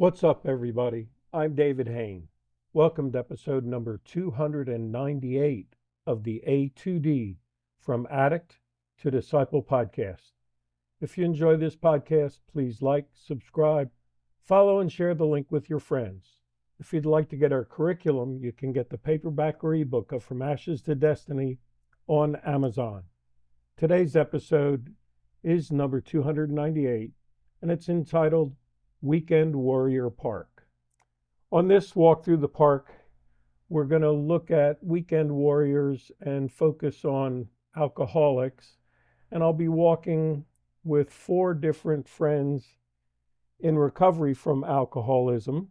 What's up, everybody? I'm David Hain. Welcome to episode number 298 of the A2D From Addict to Disciple podcast. If you enjoy this podcast, please like, subscribe, follow, and share the link with your friends. If you'd like to get our curriculum, you can get the paperback or ebook of From Ashes to Destiny on Amazon. Today's episode is number 298, and it's entitled Weekend Warrior Park. On this walk through the park, we're going to look at weekend warriors and focus on alcoholics. And I'll be walking with 4 different friends in recovery from alcoholism.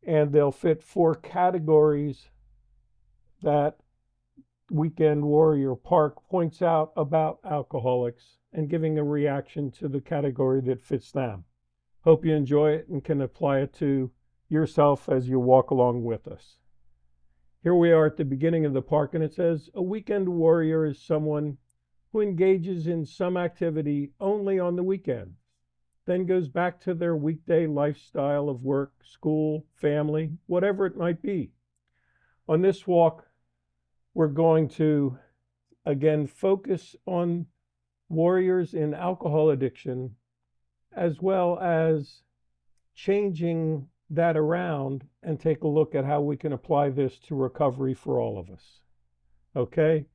And they'll fit 4 categories that Weekend Warrior Park points out about alcoholics and giving a reaction to the category that fits them. Hope you enjoy it and can apply it to yourself as you walk along with us. Here we are at the beginning of the park, and it says, a weekend warrior is someone who engages in some activity only on the weekend, then goes back to their weekday lifestyle of work, school, family, whatever it might be. On this walk, we're going to, again, focus on warriors in alcohol addiction, as well as changing that around and take a look at how we can apply this to recovery for all of us. Okay,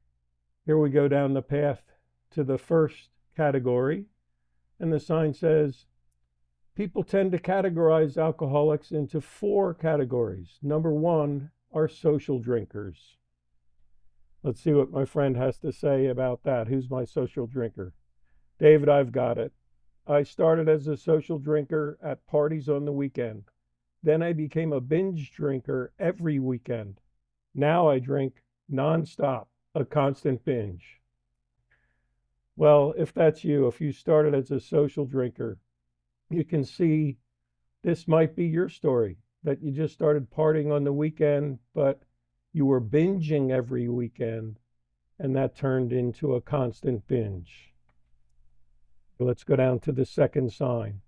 here we go down the path to the first category, and the sign says, people tend to categorize alcoholics into 4 categories. Number 1 are social drinkers. Let's see what my friend has to say about that. Who's my social drinker? David, I've got it. I started as a social drinker at parties on the weekend. Then I became a binge drinker every weekend. Now I drink nonstop, a constant binge. Well, if that's you, if you started as a social drinker, you can see this might be your story, that you just started partying on the weekend, but you were binging every weekend, and that turned into a constant binge. Let's go down to the second sign.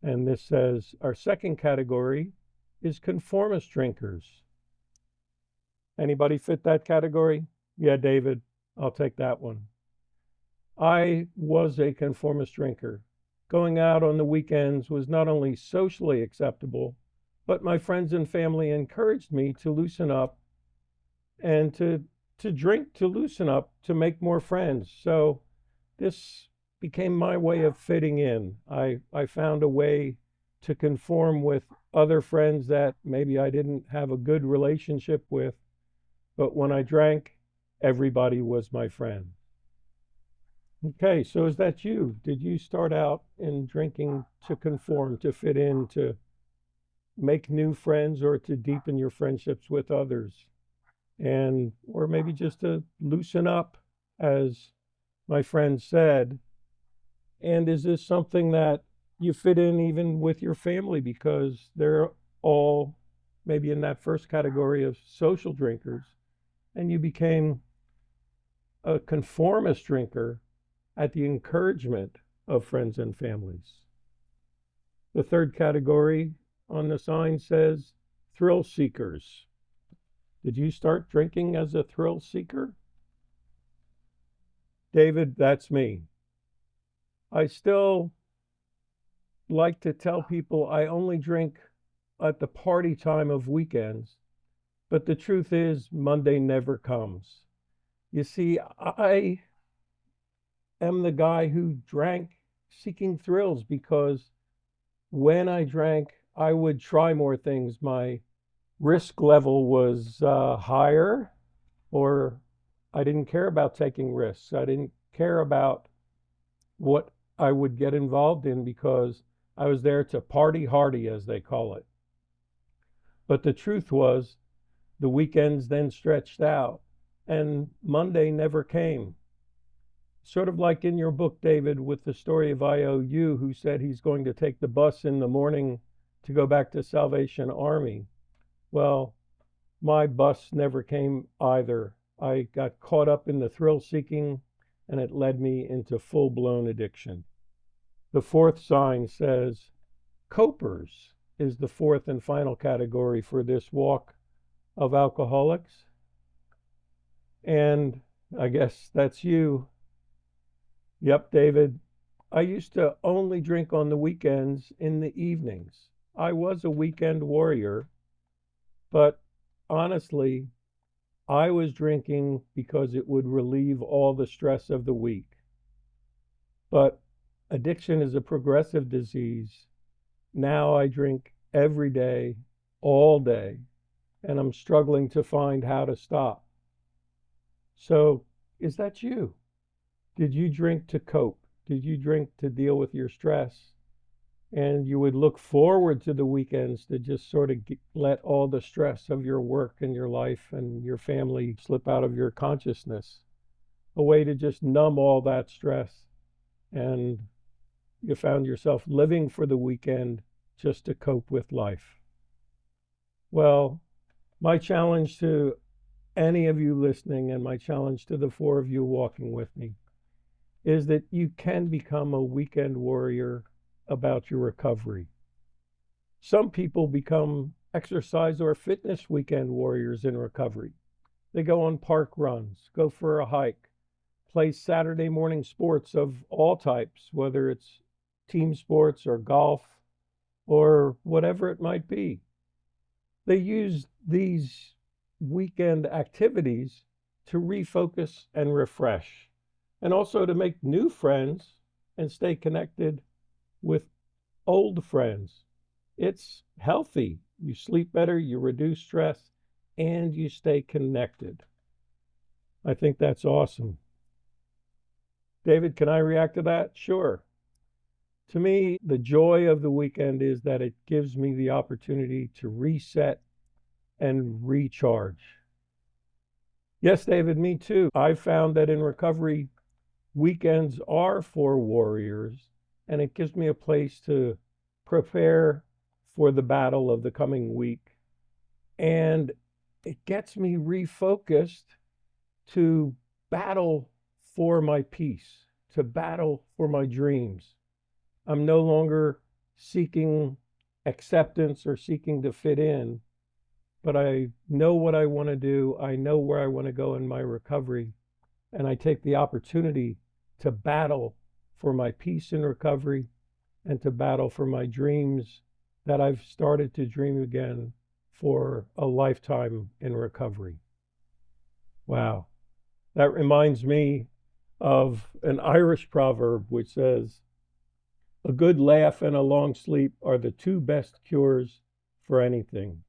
And this says, our second category is conformist drinkers. Anybody fit that category? Yeah, David, I'll take that one. I was a conformist drinker. Going out on the weekends was not only socially acceptable, but my friends and family encouraged me to loosen up and to drink, to loosen up, to make more friends. So this became my way of fitting in. I found a way to conform with other friends that maybe I didn't have a good relationship with, but when I drank, everybody was my friend. Okay, so is that you? Did you start out in drinking to conform, to fit in, to make new friends, or to deepen your friendships with others? And, or maybe just to loosen up, as my friend said. And is this something that you fit in even with your family, because they're all maybe in that first category of social drinkers, and you became a conformist drinker at the encouragement of friends and families? The third category on the sign says thrill seekers. Did you start drinking as a thrill seeker? David, that's me. I still like to tell people I only drink at the party time of weekends, but the truth is Monday never comes. You see, I am the guy who drank seeking thrills, because when I drank, I would try more things. My risk level was higher, or I didn't care about taking risks. I didn't care about what I would get involved in, because I was there to party hardy, as they call it. But the truth was, the weekends then stretched out, and Monday never came. Sort of like in your book, David, with the story of IOU, who said he's going to take the bus in the morning to go back to Salvation Army. Well, my bus never came either. I got caught up in the thrill seeking, and it led me into full-blown addiction. The fourth sign says copers. is the fourth and final category for this walk of alcoholics. And I guess that's you. Yep, David. I used to only drink on the weekends in the evenings. I was a weekend warrior, but honestly, I was drinking because it would relieve all the stress of the week. But addiction is a progressive disease. Now I drink every day, all day, and I'm struggling to find how to stop. So, is that you? Did you drink to cope? Did you drink to deal with your stress? And you would look forward to the weekends to just sort of let all the stress of your work and your life and your family slip out of your consciousness, a way to just numb all that stress. And you found yourself living for the weekend just to cope with life. Well, my challenge to any of you listening, and my challenge to the four of you walking with me, is that you can become a weekend warrior about your recovery. Some people become exercise or fitness weekend warriors in recovery. They go on park runs, go for a hike, play Saturday morning sports of all types, whether it's team sports or golf or whatever it might be. They use these weekend activities to refocus and refresh, and also to make new friends and stay connected with old friends. It's healthy. You sleep better, you reduce stress, and you stay connected. I think that's awesome. David, can I react to that? Sure. To me, the joy of the weekend is that it gives me the opportunity to reset and recharge. Yes, David, me too. I've found that in recovery, weekends are for warriors, and it gives me a place to prepare for the battle of the coming week. And it gets me refocused to battle for my peace, to battle for my dreams. I'm no longer seeking acceptance or seeking to fit in, but I know what I want to do. I know where I want to go in my recovery, and I take the opportunity to battle for my peace in recovery and to battle for my dreams that I've started to dream again for a lifetime in recovery. Wow. That reminds me of an Irish proverb which says, "A good laugh and a long sleep are the two best cures for anything."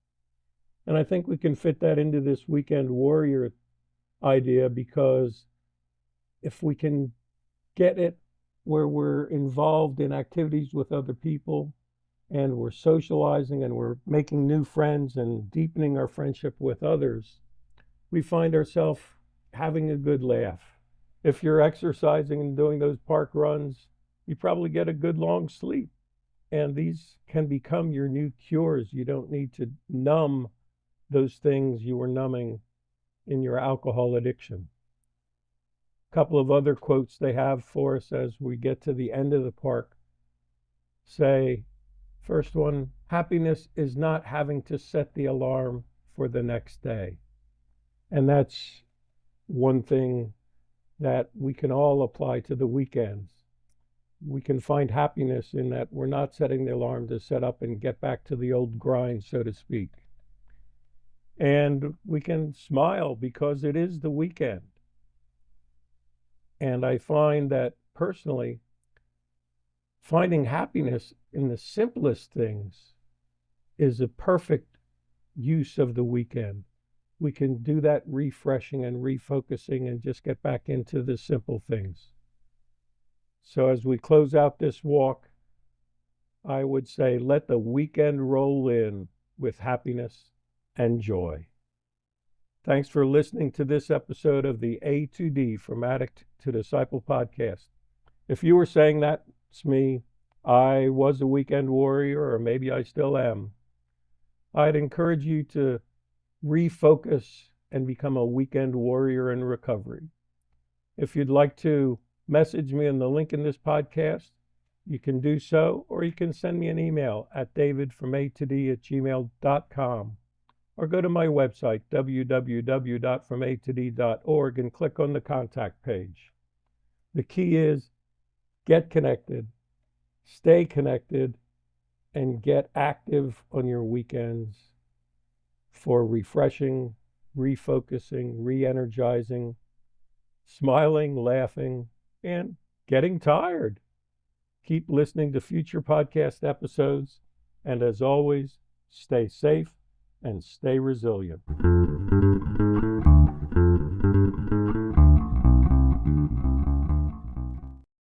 And I think we can fit that into this weekend warrior idea, because if we can get it where we're involved in activities with other people and we're socializing and we're making new friends and deepening our friendship with others, we find ourselves having a good laugh. If you're exercising and doing those park runs, you probably get a good long sleep. And these can become your new cures. You don't need to numb those things you were numbing in your alcohol addiction. A couple of other quotes they have for us as we get to the end of the park say, first one, happiness is not having to set the alarm for the next day. And that's one thing that we can all apply to the weekends. We can find happiness in that we're not setting the alarm to set up and get back to the old grind, so to speak. And we can smile because it is the weekend. And I find that personally, finding happiness in the simplest things is a perfect use of the weekend. We can do that refreshing and refocusing and just get back into the simple things. So as we close out this walk, I would say let the weekend roll in with happiness and joy. Thanks for listening to this episode of the A2D From Addict to Disciple podcast. If you were saying that's me, I was a weekend warrior, or maybe I still am, I'd encourage you to refocus and become a weekend warrior in recovery. If you'd like to message me in the link in this podcast, You can do so, or you can send me an email at davidfromatod@gmail.com, or go to my website, www.fromatod.org, and click on the contact page. The key is get connected, stay connected, and get active on your weekends for refreshing, refocusing, re-energizing, smiling, laughing, and getting tired. Keep listening to future podcast episodes, and as always, stay safe and stay resilient.